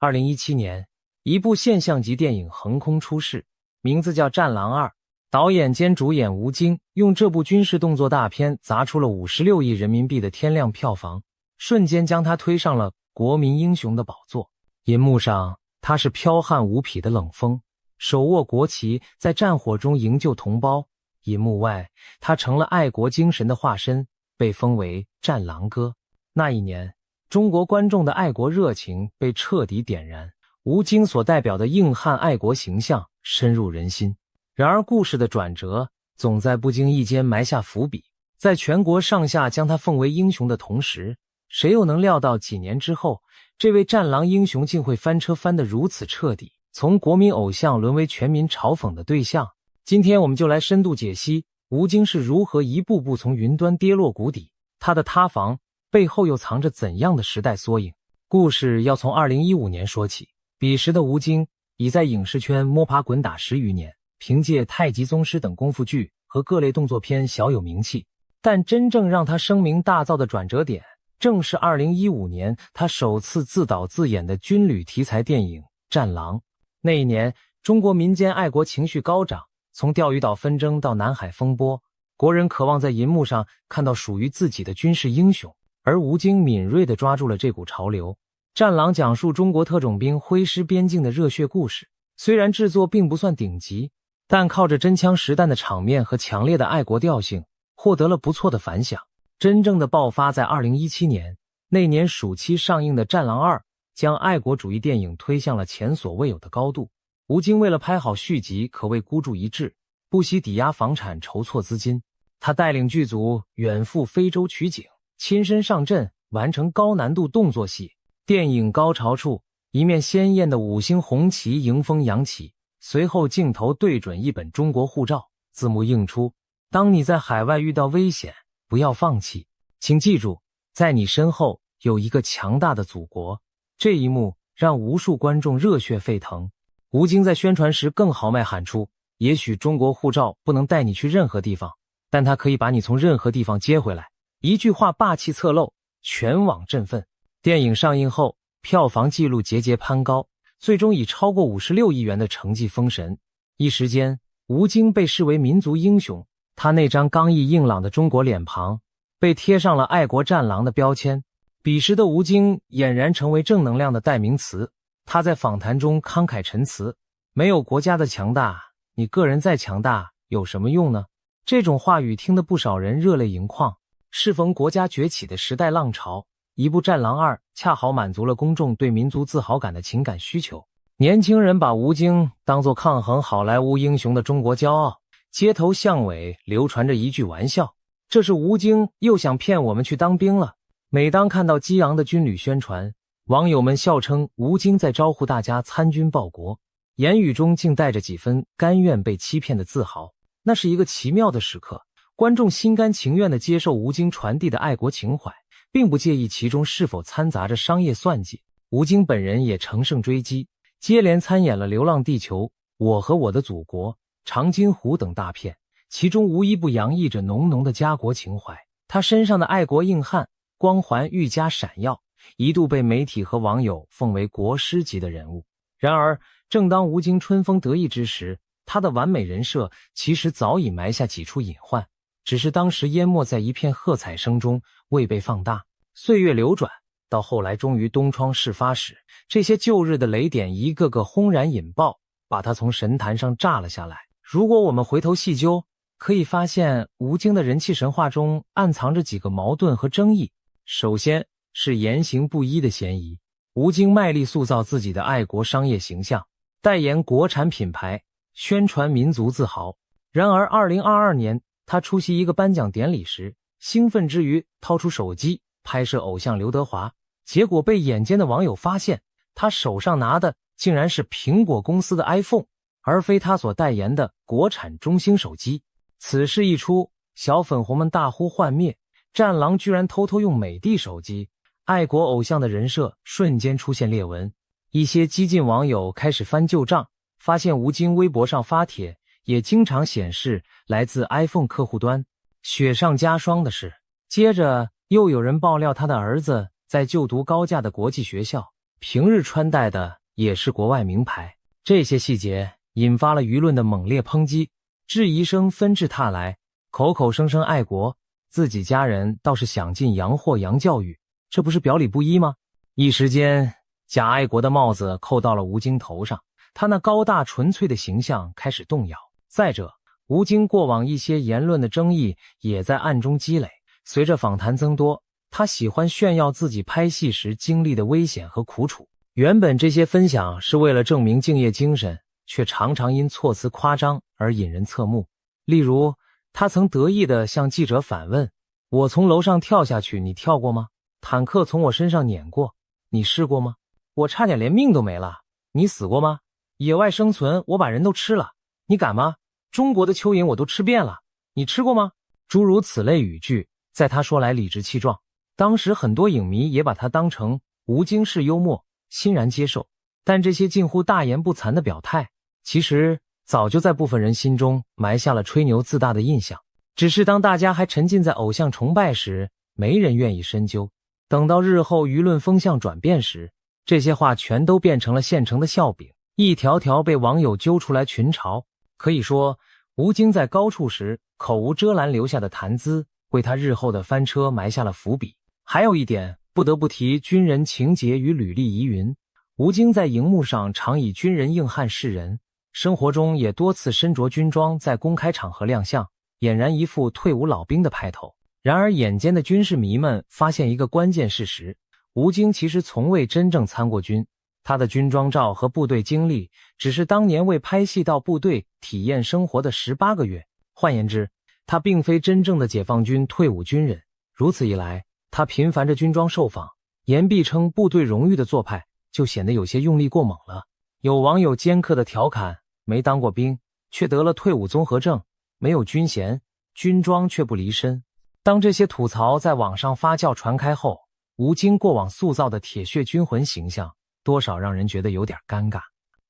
2017年，一部现象级电影横空出世，名字叫《战狼2》，导演兼主演吴京用这部军事动作大片砸出了56亿人民币的天量票房，瞬间将他推上了国民英雄的宝座。银幕上，他是剽悍无匹的冷锋，手握国旗在战火中营救同胞；银幕外，他成了爱国精神的化身，被封为战狼哥。那一年，中国观众的爱国热情被彻底点燃，吴京所代表的硬汉爱国形象深入人心。然而故事的转折总在不经意间埋下伏笔，在全国上下将他奉为英雄的同时，谁又能料到几年之后，这位战狼英雄竟会翻车翻得如此彻底，从国民偶像沦为全民嘲讽的对象。今天我们就来深度解析吴京是如何一步步从云端跌落谷底，他的塌房背后又藏着怎样的时代缩影。故事要从2015年说起，彼时的吴京已在影视圈摸爬滚打10余年，凭借《太极宗师》等功夫剧和各类动作片小有名气。但真正让他声名大噪的转折点，正是2015年他首次自导自演的军旅题材电影《战狼》。那一年，中国民间爱国情绪高涨，从钓鱼岛纷争到南海风波，国人渴望在银幕上看到属于自己的军事英雄，而吴京敏锐地抓住了这股潮流。《战狼》讲述中国特种兵挥师边境的热血故事，虽然制作并不算顶级，但靠着真枪实弹的场面和强烈的爱国调性，获得了不错的反响。真正的爆发在2017年，那年暑期上映的《战狼2》将爱国主义电影推向了前所未有的高度。吴京为了拍好续集，可谓孤注一掷，不惜抵押房产筹措资金。他带领剧组远赴非洲取景，亲身上阵完成高难度动作戏。电影高潮处，一面鲜艳的5星红旗迎风扬起，随后镜头对准一本中国护照，字幕映出：当你在海外遇到危险，不要放弃，请记住，在你身后有一个强大的祖国。这一幕让无数观众热血沸腾。吴京在宣传时更豪迈喊出：也许中国护照不能带你去任何地方，但它可以把你从任何地方接回来。一句话霸气侧漏，全网振奋。电影上映后，票房纪录节节攀高，最终以超过56亿元的成绩封神。一时间，吴京被视为民族英雄，他那张刚毅硬朗的中国脸庞被贴上了爱国战狼的标签。彼时的吴京俨然成为正能量的代名词。他在访谈中慷慨陈词：没有国家的强大，你个人再强大有什么用呢？这种话语听得不少人热泪盈眶。适逢国家崛起的时代浪潮，一部《战狼2》恰好满足了公众对民族自豪感的情感需求。年轻人把吴京当作抗衡好莱坞英雄的中国骄傲，街头巷尾流传着一句玩笑：这是吴京又想骗我们去当兵了。每当看到激昂的军旅宣传，网友们笑称吴京在招呼大家参军报国，言语中竟带着几分甘愿被欺骗的自豪。那是一个奇妙的时刻，观众心甘情愿地接受吴京传递的爱国情怀，并不介意其中是否掺杂着商业算计。吴京本人也乘胜追击，接连参演了《流浪地球》、《我和我的祖国》、《长津湖》等大片，其中无一不洋溢着浓浓的家国情怀。他身上的爱国硬汉光环愈加闪耀，一度被媒体和网友奉为国师级的人物。然而，正当吴京春风得意之时，他的完美人设其实早已埋下几处隐患，只是当时淹没在一片喝彩声中，未被放大。岁月流转，到后来终于东窗事发时，这些旧日的雷点一个个轰然引爆，把他从神坛上炸了下来。如果我们回头细究，可以发现吴京的人气神话中暗藏着几个矛盾和争议。首先是言行不一的嫌疑。吴京卖力塑造自己的爱国商业形象，代言国产品牌，宣传民族自豪。然而2022年，他出席一个颁奖典礼时，兴奋之余掏出手机拍摄偶像刘德华，结果被眼尖的网友发现，他手上拿的竟然是苹果公司的 iPhone， 而非他所代言的国产中兴手机。此事一出，小粉红们大呼幻灭，战狼居然偷偷用美的手机，爱国偶像的人设瞬间出现裂纹。一些激进网友开始翻旧账，发现吴京微博上发帖也经常显示来自 iPhone 客户端。雪上加霜的是，接着又有人爆料他的儿子在就读高价的国际学校，平日穿戴的也是国外名牌。这些细节引发了舆论的猛烈抨击，质疑声纷至沓来，口口声声爱国，自己家人倒是想尽洋货洋教育，这不是表里不一吗？一时间，假爱国的帽子扣到了吴京头上，他那高大纯粹的形象开始动摇。再者，吴京过往一些言论的争议也在暗中积累，随着访谈增多，他喜欢炫耀自己拍戏时经历的危险和苦楚。原本这些分享是为了证明敬业精神，却常常因措辞夸张而引人侧目。例如，他曾得意地向记者反问：我从楼上跳下去，你跳过吗？坦克从我身上碾过，你试过吗？我差点连命都没了，你死过吗？野外生存，我把人都吃了，你敢吗？中国的蚯蚓我都吃遍了，你吃过吗？诸如此类语句，在他说来理直气壮。当时很多影迷也把他当成吴京式幽默，欣然接受。但这些近乎大言不惭的表态，其实早就在部分人心中埋下了吹牛自大的印象。只是当大家还沉浸在偶像崇拜时，没人愿意深究。等到日后舆论风向转变时，这些话全都变成了现成的笑柄，一条条被网友揪出来群嘲。可以说，吴京在高处时口无遮拦留下的谈资，为他日后的翻车埋下了伏笔。还有一点不得不提军人情节与履历疑云。吴京在荧幕上常以军人硬汉示人，生活中也多次身着军装在公开场合亮相，俨然一副退伍老兵的派头。然而眼尖的军事迷们发现一个关键事实，吴京其实从未真正参过军，他的军装照和部队经历只是当年为拍戏到部队体验生活的18个月。换言之，他并非真正的解放军退伍军人。如此一来，他频繁着军装受访，言必称部队荣誉的做派就显得有些用力过猛了。有网友尖刻的调侃，没当过兵却得了退伍综合症，没有军衔，军装却不离身。当这些吐槽在网上发酵传开后，吴京过往塑造的铁血军魂形象多少让人觉得有点尴尬。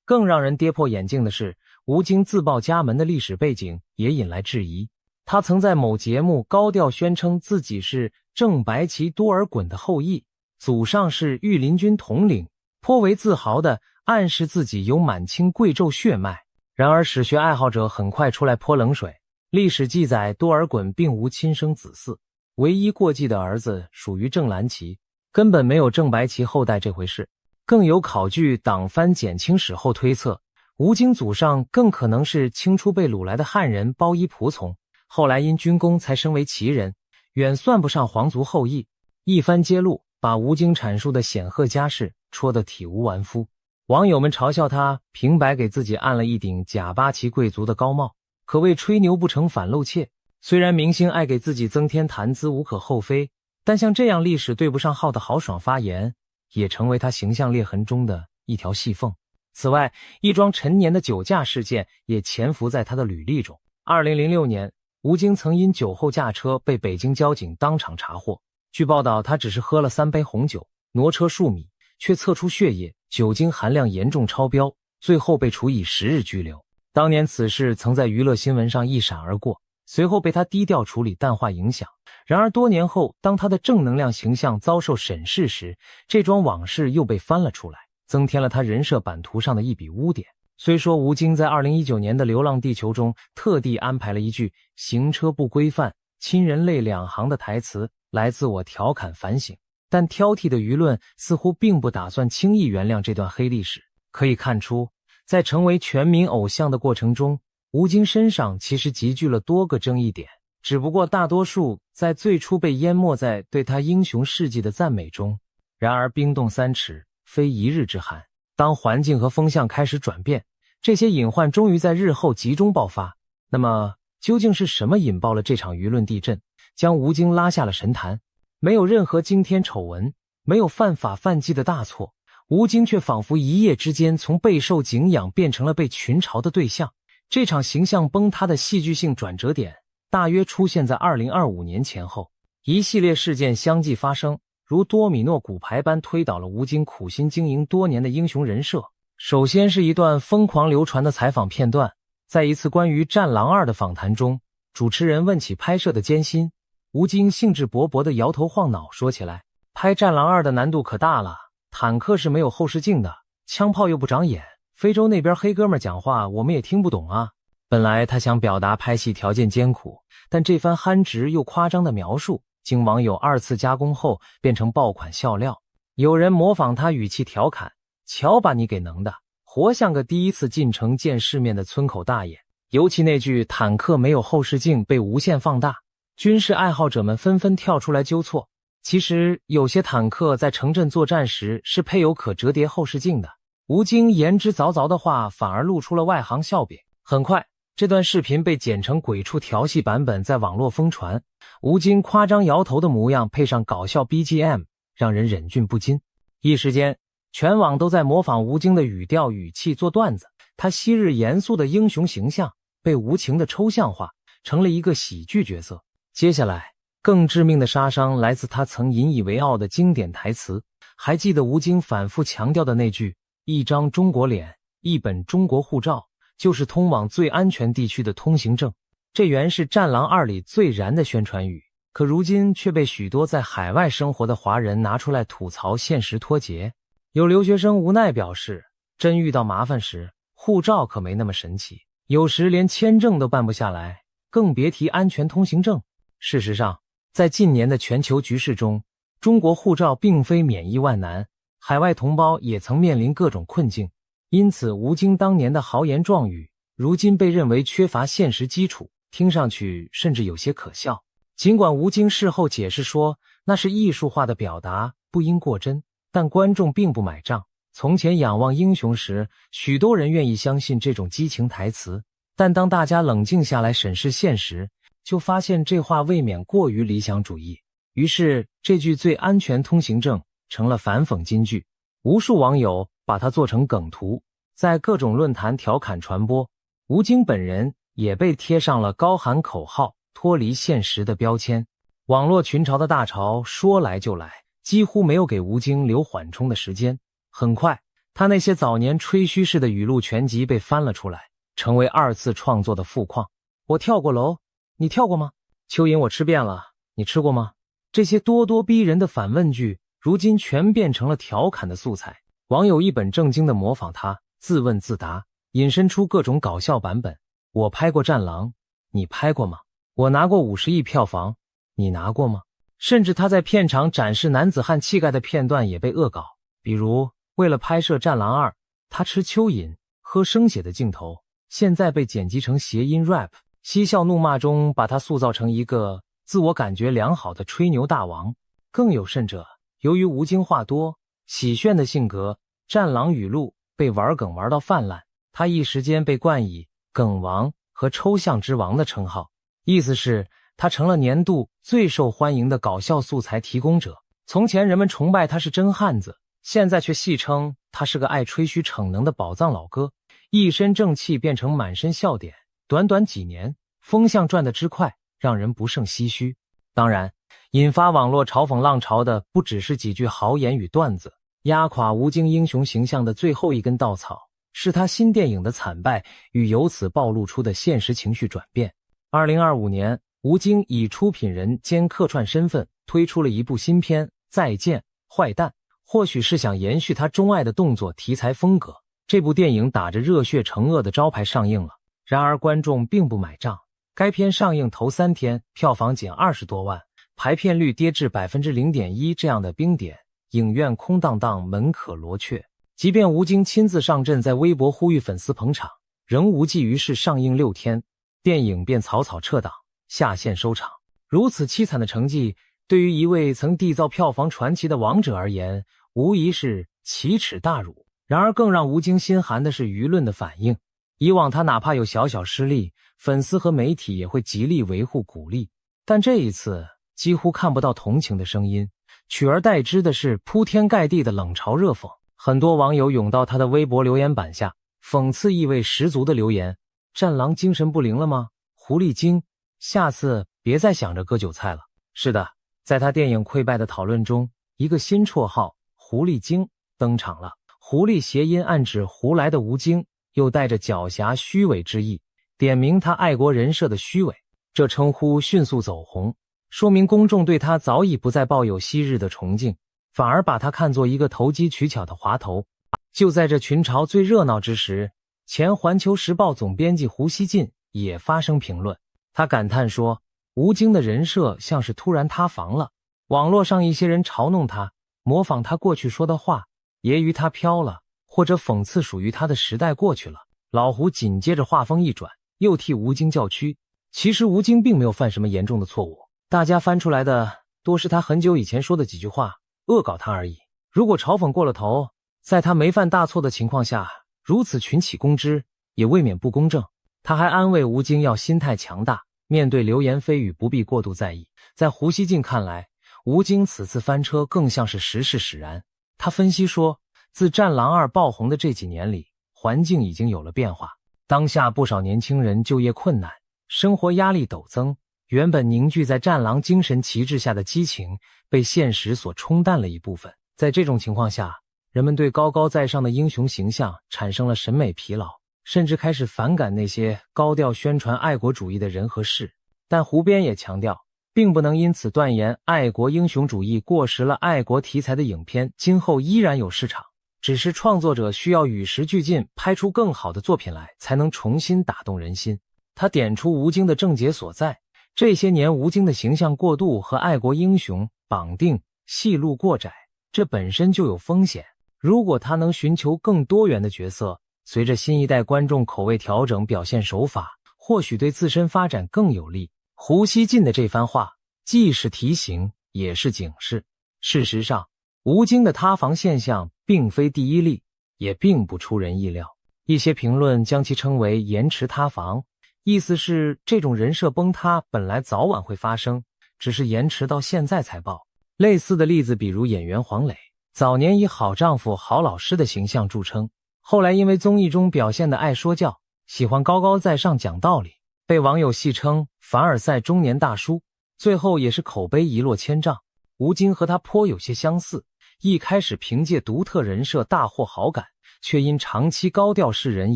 更让人跌破眼镜的是，吴京自报家门的历史背景也引来质疑。他曾在某节目高调宣称自己是郑白旗多尔衮的后裔，祖上是御林军统领，颇为自豪地暗示自己有满清贵胄血脉。然而史学爱好者很快出来泼冷水，历史记载多尔衮并无亲生子嗣，唯一过继的儿子属于郑蓝旗，根本没有郑白旗后代这回事。更有考据党藩减轻史后推测，吴京祖上更可能是清初被掳来的汉人包衣仆从，后来因军功才升为旗人，远算不上皇族后裔。一番揭露，把吴京阐述的显赫家世戳得体无完肤。网友们嘲笑他平白给自己按了一顶假八旗贵族的高帽，可谓吹牛不成反漏怯。虽然明星爱给自己增添谈资无可厚非，但像这样历史对不上号的豪爽发言，也成为他形象裂痕中的一条细缝。此外，一桩陈年的酒驾事件也潜伏在他的履历中。2006年，吴京曾因酒后驾车被北京交警当场查获。据报道，他只是喝了3杯红酒，挪车数米，却测出血液酒精含量严重超标，最后被处以10日拘留。当年此事曾在娱乐新闻上一闪而过，随后被他低调处理淡化影响。然而多年后，当他的正能量形象遭受审视时，这桩往事又被翻了出来，增添了他人设版图上的一笔污点。虽说吴京在2019年的《流浪地球》中特地安排了一句行车不规范，亲人泪2行的台词来自我调侃反省，但挑剔的舆论似乎并不打算轻易原谅这段黑历史。可以看出，在成为全民偶像的过程中，吴京身上其实集聚了多个争议点，只不过大多数在最初被淹没在对他英雄事迹的赞美中。然而冰冻3尺，非一日之寒。当环境和风向开始转变，这些隐患终于在日后集中爆发。那么究竟是什么引爆了这场舆论地震，将吴京拉下了神坛？没有任何惊天丑闻，没有犯法犯纪的大错，吴京却仿佛一夜之间从备受敬仰变成了被群嘲的对象。这场形象崩塌的戏剧性转折点大约出现在2025年前后，一系列事件相继发生，如多米诺骨牌般推倒了吴京苦心经营多年的英雄人设。首先是一段疯狂流传的采访片段，在一次关于《战狼2》的访谈中，主持人问起拍摄的艰辛，吴京兴致勃勃地摇头晃脑说起来，拍《战狼2》的难度可大了，坦克是没有后视镜的，枪炮又不长眼，非洲那边黑哥们讲话我们也听不懂啊。本来他想表达拍戏条件艰苦，但这番憨直又夸张的描述，经网友2次加工后变成爆款笑料。有人模仿他语气调侃：瞧把你给能的，活像个第一次进城见世面的村口大爷。尤其那句坦克没有后视镜被无限放大，军事爱好者们纷纷跳出来纠错。其实有些坦克在城镇作战时是配有可折叠后视镜的。吴京言之凿凿的话反而露出了外行笑柄。很快这段视频被剪成鬼畜调戏版本在网络疯传，吴京夸张摇头的模样配上搞笑 BGM， 让人忍俊不禁。一时间全网都在模仿吴京的语调语气做段子，他昔日严肃的英雄形象被无情的抽象化，成了一个喜剧角色。接下来更致命的杀伤来自他曾引以为傲的经典台词。还记得吴京反复强调的那句一张中国脸，一本中国护照，就是通往最安全地区的通行证。这原是《战狼2》里最燃的宣传语，可如今却被许多在海外生活的华人拿出来吐槽现实脱节。有留学生无奈表示，真遇到麻烦时，护照可没那么神奇，有时连签证都办不下来，更别提安全通行证。事实上，在近年的全球局势中，中国护照并非免疫万难，海外同胞也曾面临各种困境。因此吴京当年的豪言壮语，如今被认为缺乏现实基础，听上去甚至有些可笑。尽管吴京事后解释说那是艺术化的表达，不应过真，但观众并不买账。从前仰望英雄时，许多人愿意相信这种激情台词，但当大家冷静下来审视现实，就发现这话未免过于理想主义。于是这句最安全通行证成了反讽金句，无数网友把它做成梗图，在各种论坛调侃传播。吴京本人也被贴上了高喊口号脱离现实的标签。网络群嘲的大潮说来就来，几乎没有给吴京留缓冲的时间。很快他那些早年吹嘘式的语录全集被翻了出来，成为2次创作的富矿。我跳过楼，你跳过吗？蚯蚓我吃遍了，你吃过吗？这些咄咄逼人的反问句如今全变成了调侃的素材，网友一本正经地模仿他，自问自答，引申出各种搞笑版本。我拍过战狼，你拍过吗？我拿过50亿票房，你拿过吗？甚至他在片场展示男子汉气概的片段也被恶搞，比如为了拍摄战狼2，他吃蚯蚓喝生血的镜头现在被剪辑成谐音 rap， 嬉笑怒骂中把他塑造成一个自我感觉良好的吹牛大王。更有甚者，由于吴京话多喜炫的性格，战狼语录被玩梗玩到泛滥，他一时间被冠以梗王和抽象之王的称号，意思是他成了年度最受欢迎的搞笑素材提供者。从前人们崇拜他是真汉子，现在却戏称他是个爱吹嘘逞能的宝藏老哥，一身正气变成满身笑点。短短几年，风向转得之快，让人不胜唏嘘。当然，引发网络嘲讽浪潮的不只是几句豪言与段子，压垮吴京英雄形象的最后一根稻草是他新电影的惨败与由此暴露出的现实情绪转变。2025年，吴京以出品人兼客串身份推出了一部新片《再见，坏蛋》，或许是想延续他钟爱的动作题材风格。这部电影打着热血惩恶的招牌上映了，然而观众并不买账。该片上映头3天票房仅20多万，排片率跌至 0.1%， 这样的冰点，影院空荡荡，门可罗雀。即便吴京亲自上阵在微博呼吁粉丝捧场，仍无济于事。上映6天，电影便草草撤档下线收场。如此凄惨的成绩，对于一位曾缔造票房传奇的王者而言，无疑是奇耻大辱。然而更让吴京心寒的是舆论的反应。以往他哪怕有小小失利，粉丝和媒体也会极力维护鼓励，但这一次几乎看不到同情的声音，取而代之的是铺天盖地的冷嘲热讽。很多网友涌到他的微博留言板下，讽刺意味十足的留言：战狼精神不灵了吗？狐狸精，下次别再想着割韭菜了。是的，在他电影溃败的讨论中，一个新绰号狐狸精登场了。狐狸谐音暗指胡来的吴京，又带着狡黠虚伪之意，点明他爱国人设的虚伪。这称呼迅速走红，说明公众对他早已不再抱有昔日的崇敬。反而把他看作一个投机取巧的滑头。就在这群嘲最热闹之时，前环球时报总编辑胡锡进也发声评论。他感叹说，吴京的人设像是突然塌房了，网络上一些人嘲弄他，模仿他过去说的话，揶揄他飘了，或者讽刺属于他的时代过去了。老胡紧接着话锋一转，又替吴京叫屈。其实吴京并没有犯什么严重的错误，大家翻出来的多是他很久以前说的几句话，恶搞他而已。如果嘲讽过了头，在他没犯大错的情况下如此群起攻之，也未免不公正。他还安慰吴京要心态强大，面对流言蜚语不必过度在意。在胡锡进看来，吴京此次翻车更像是时势使然。他分析说，自《战狼2》爆红的这几年里，环境已经有了变化。当下不少年轻人就业困难，生活压力陡增，原本凝聚在战狼精神旗帜下的激情，被现实所冲淡了一部分。在这种情况下，人们对高高在上的英雄形象产生了审美疲劳，甚至开始反感那些高调宣传爱国主义的人和事。但胡编也强调，并不能因此断言爱国英雄主义过时了，爱国题材的影片今后依然有市场，只是创作者需要与时俱进，拍出更好的作品来，才能重新打动人心。他点出吴京的症结所在，这些年吴京的形象过度和爱国英雄绑定，戏路过窄，这本身就有风险。如果他能寻求更多元的角色，随着新一代观众口味调整表现手法，或许对自身发展更有利。胡锡进的这番话既是提醒，也是警示。事实上，吴京的塌房现象并非第一例，也并不出人意料。一些评论将其称为延迟塌房，意思是这种人设崩塌本来早晚会发生，只是延迟到现在才爆。类似的例子比如演员黄磊，早年以好丈夫好老师的形象著称，后来因为综艺中表现的爱说教，喜欢高高在上讲道理，被网友戏称凡尔赛中年大叔，最后也是口碑一落千丈。吴京和他颇有些相似，一开始凭借独特人设大获好感，却因长期高调示人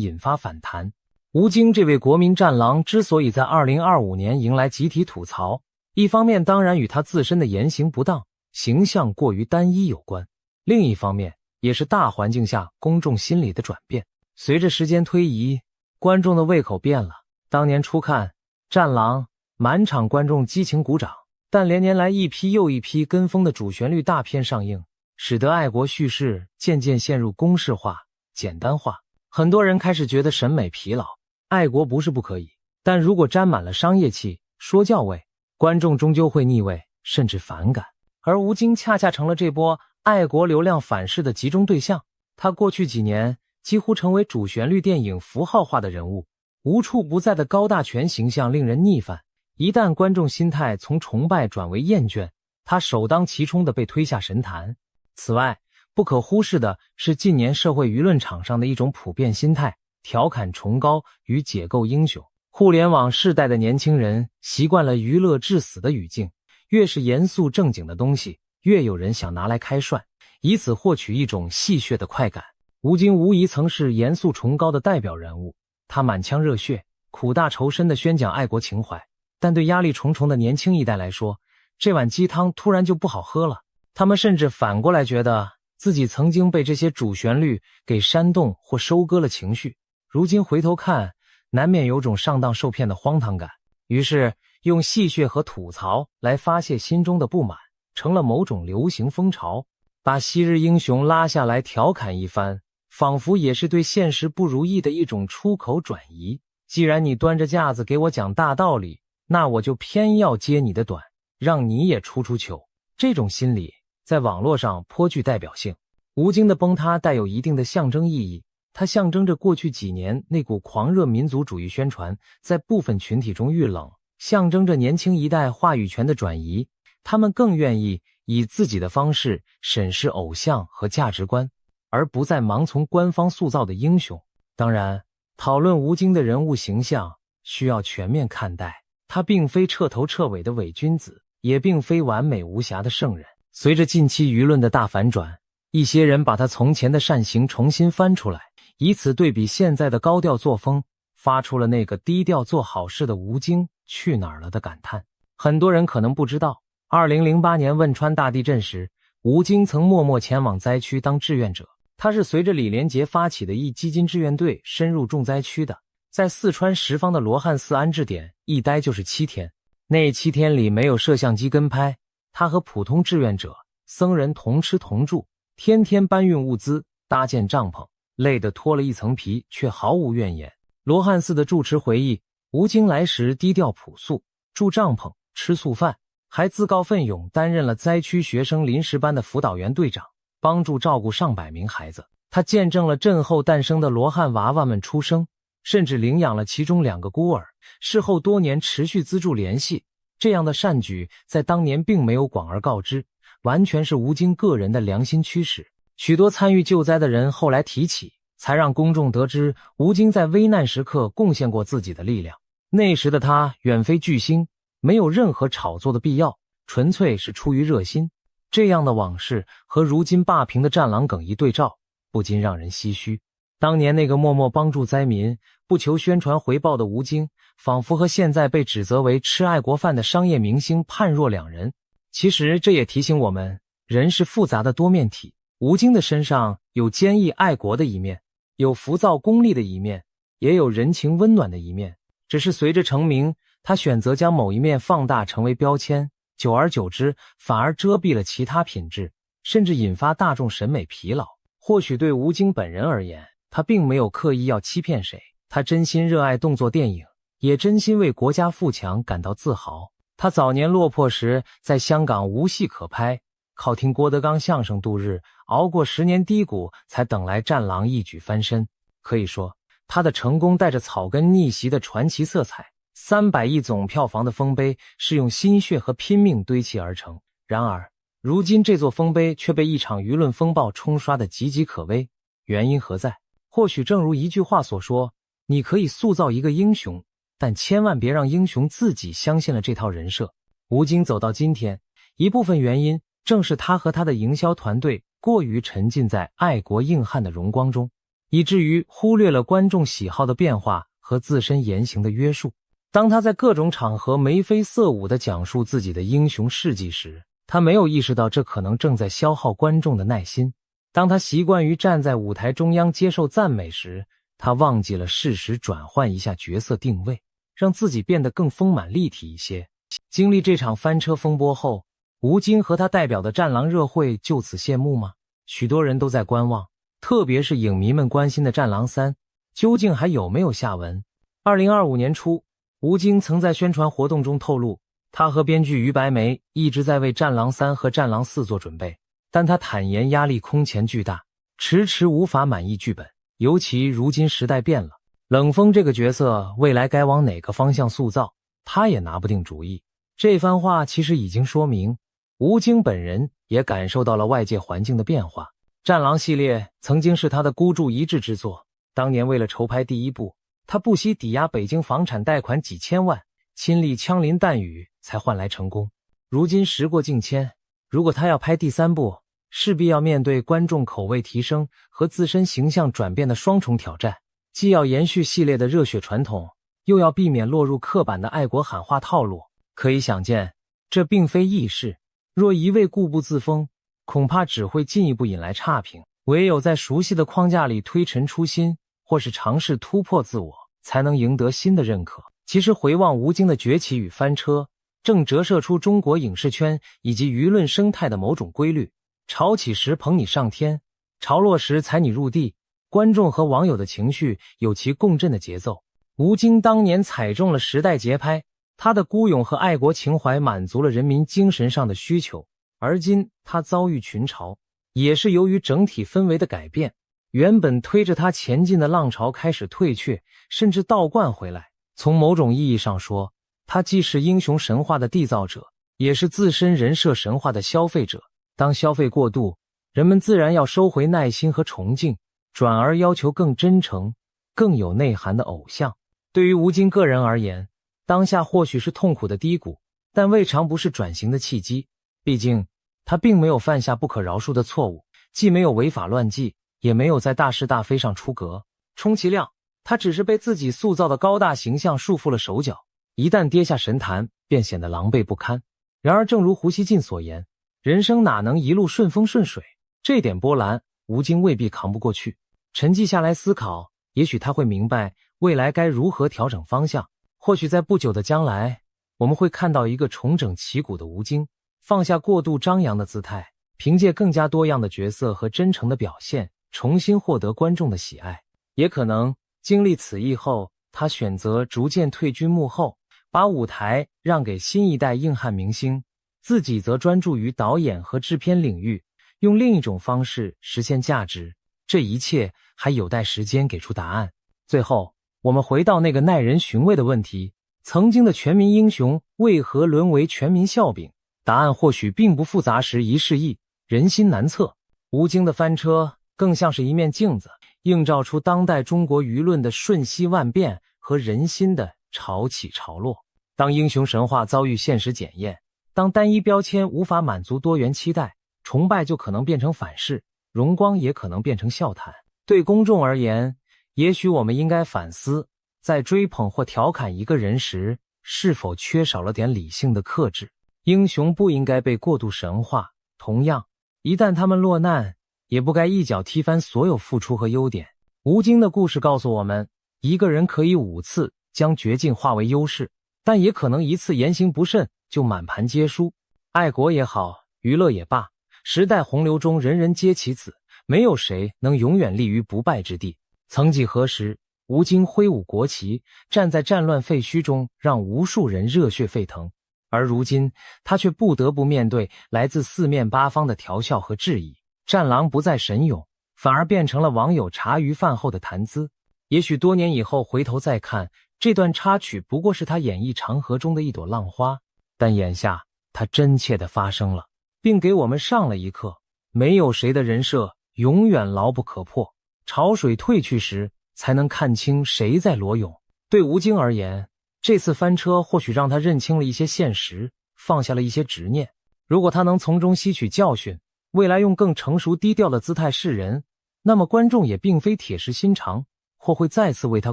引发反弹。吴京这位国民战狼之所以在2025年迎来集体吐槽，一方面当然与他自身的言行不当、形象过于单一有关，另一方面也是大环境下公众心理的转变。随着时间推移，观众的胃口变了。当年初看《战狼》，满场观众激情鼓掌，但连年来一批又一批跟风的主旋律大片上映，使得爱国叙事渐渐陷入公式化、简单化。很多人开始觉得审美疲劳，爱国不是不可以，但如果沾满了商业气、说教味，观众终究会腻味，甚至反感。而吴京恰恰成了这波爱国流量反噬的集中对象。他过去几年几乎成为主旋律电影符号化的人物，无处不在的高大全形象令人逆反。一旦观众心态从崇拜转为厌倦，他首当其冲地被推下神坛。此外，不可忽视的是近年社会舆论场上的一种普遍心态，调侃崇高与解构英雄。互联网世代的年轻人习惯了娱乐至死的语境，越是严肃正经的东西，越有人想拿来开涮，以此获取一种戏谑的快感。吴京无疑曾是严肃崇高的代表人物，他满腔热血、苦大仇深地宣讲爱国情怀，但对压力重重的年轻一代来说，这碗鸡汤突然就不好喝了。他们甚至反过来觉得自己曾经被这些主旋律给煽动或收割了情绪，如今回头看，难免有种上当受骗的荒唐感。于是用戏谑和吐槽来发泄心中的不满，成了某种流行风潮。把昔日英雄拉下来调侃一番，仿佛也是对现实不如意的一种出口转移。既然你端着架子给我讲大道理，那我就偏要接你的短，让你也出糗。这种心理在网络上颇具代表性。吴京的崩塌带有一定的象征意义，它象征着过去几年那股狂热民族主义宣传在部分群体中遇冷，象征着年轻一代话语权的转移，他们更愿意以自己的方式审视偶像和价值观，而不再盲从官方塑造的英雄。当然，讨论吴京的人物形象需要全面看待，他并非彻头彻尾的伪君子，也并非完美无瑕的圣人。随着近期舆论的大反转，一些人把他从前的善行重新翻出来，以此对比现在的高调作风，发出了那个低调做好事的吴京去哪儿了的感叹。很多人可能不知道，2008年汶川大地震时，吴京曾默默前往灾区当志愿者，他是随着李连杰发起的一基金志愿队深入重灾区的，在四川什邡的罗汉寺安置点一待就是7天。那7天里没有摄像机跟拍，他和普通志愿者、僧人同吃同住，天天搬运物资，搭建帐篷，累得脱了一层皮，却毫无怨言。罗汉寺的住持回忆，吴京来时低调朴素，住帐篷，吃素饭，还自告奋勇担任了灾区学生临时班的辅导员队长，帮助照顾上百名孩子。他见证了震后诞生的罗汉娃娃们出生，甚至领养了其中2个孤儿，事后多年持续资助联系。这样的善举在当年并没有广而告之，完全是吴京个人的良心驱使。许多参与救灾的人后来提起，才让公众得知吴京在危难时刻贡献过自己的力量。那时的他远非巨星，没有任何炒作的必要，纯粹是出于热心。这样的往事和如今霸屏的战狼梗一对照，不禁让人唏嘘。当年那个默默帮助灾民、不求宣传回报的吴京，仿佛和现在被指责为吃爱国饭的商业明星判若两人。其实这也提醒我们，人是复杂的多面体。吴京的身上有坚毅爱国的一面，有浮躁功利的一面，也有人情温暖的一面。只是随着成名，他选择将某一面放大成为标签，久而久之反而遮蔽了其他品质，甚至引发大众审美疲劳。或许对吴京本人而言，他并没有刻意要欺骗谁，他真心热爱动作电影，也真心为国家富强感到自豪。他早年落魄时在香港无戏可拍，靠听郭德纲相声度日，熬过10年低谷，才等来战狼一举翻身。可以说，他的成功带着草根逆袭的传奇色彩。300亿总票房的丰碑是用心血和拼命堆砌而成，然而如今这座丰碑却被一场舆论风暴冲刷得岌岌可危。原因何在？或许正如一句话所说，你可以塑造一个英雄，但千万别让英雄自己相信了这套人设。吴京走到今天，一部分原因正是他和他的营销团队过于沉浸在爱国硬汉的荣光中，以至于忽略了观众喜好的变化和自身言行的约束。当他在各种场合眉飞色舞地讲述自己的英雄事迹时，他没有意识到这可能正在消耗观众的耐心。当他习惯于站在舞台中央接受赞美时，他忘记了适时转换一下角色定位，让自己变得更丰满立体一些。经历这场翻车风波后，吴京和他代表的战狼热会就此谢幕吗？许多人都在观望，特别是影迷们关心的战狼3究竟还有没有下文。2025年初，吴京曾在宣传活动中透露，他和编剧于白眉一直在为战狼3和战狼4做准备，但他坦言压力空前巨大，迟迟无法满意剧本。尤其如今时代变了，冷锋这个角色未来该往哪个方向塑造，他也拿不定主意。这番话其实已经说明，吴京本人也感受到了外界环境的变化。战狼系列曾经是他的孤注一掷之作，当年为了筹拍第1部，他不惜抵押北京房产贷款几千万，亲历枪林弹雨才换来成功。如今时过境迁，如果他要拍第3部，势必要面对观众口味提升和自身形象转变的双重挑战，既要延续系列的热血传统，又要避免落入刻板的爱国喊话套路。可以想见，这并非易事。若一味固步自封，恐怕只会进一步引来差评。唯有在熟悉的框架里推陈出新，或是尝试突破自我，才能赢得新的认可。其实回望吴京的崛起与翻车，正折射出中国影视圈以及舆论生态的某种规律。潮起时捧你上天，潮落时踩你入地，观众和网友的情绪有其共振的节奏。吴京当年踩中了时代节拍，他的孤勇和爱国情怀满足了人民精神上的需求。而今他遭遇群潮，也是由于整体氛围的改变，原本推着他前进的浪潮开始退却，甚至倒灌回来。从某种意义上说，他既是英雄神话的缔造者，也是自身人设神话的消费者。当消费过度，人们自然要收回耐心和崇敬，转而要求更真诚、更有内涵的偶像。对于吴京个人而言，当下或许是痛苦的低谷，但未尝不是转型的契机。毕竟他并没有犯下不可饶恕的错误，既没有违法乱纪，也没有在大是大非上出格，充其量他只是被自己塑造的高大形象束缚了手脚，一旦跌下神坛，便显得狼狈不堪。然而正如胡锡进所言，人生哪能一路顺风顺水？这点波澜，吴京未必扛不过去。沉寂下来思考，也许他会明白未来该如何调整方向。或许在不久的将来，我们会看到一个重整旗鼓的吴京，放下过度张扬的姿态，凭借更加多样的角色和真诚的表现，重新获得观众的喜爱。也可能经历此役后，他选择逐渐退居幕后，把舞台让给新一代硬汉明星，自己则专注于导演和制片领域，用另一种方式实现价值。这一切还有待时间给出答案。最后，我们回到那个耐人寻味的问题：曾经的全民英雄为何沦为全民笑柄？答案或许并不复杂时一事异，人心难测。吴京的翻车更像是一面镜子，映照出当代中国舆论的瞬息万变和人心的潮起潮落。当英雄神话遭遇现实检验，当单一标签无法满足多元期待，崇拜就可能变成反噬，荣光也可能变成笑谈。对公众而言，也许我们应该反思，在追捧或调侃一个人时，是否缺少了点理性的克制。英雄不应该被过度神化，同样，一旦他们落难，也不该一脚踢翻所有付出和优点。吴京的故事告诉我们，一个人可以5次将绝境化为优势，但也可能1次言行不慎就满盘皆输。爱国也好，娱乐也罢，时代洪流中人人皆棋子，没有谁能永远立于不败之地。曾几何时，吴京挥舞国旗，站在战乱废墟中，让无数人热血沸腾。而如今，他却不得不面对来自四面八方的调笑和质疑。战狼不再神勇，反而变成了网友茶余饭后的谈资。也许多年以后回头再看，这段插曲不过是他演绎长河中的一朵浪花，但眼下它真切地发生了，并给我们上了一课：没有谁的人设永远牢不可破，潮水退去时才能看清谁在裸泳。对吴京而言，这次翻车或许让他认清了一些现实，放下了一些执念。如果他能从中吸取教训，未来用更成熟低调的姿态示人，那么观众也并非铁石心肠，或会再次为他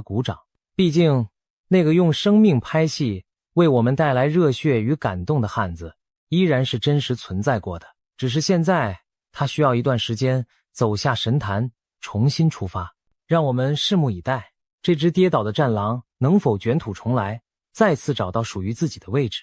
鼓掌。毕竟，那个用生命拍戏为我们带来热血与感动的汉子，依然是真实存在过的。只是现在，他需要一段时间走下神坛，重新出发。让我们拭目以待，这只跌倒的战狼能否卷土重来，再次找到属于自己的位置。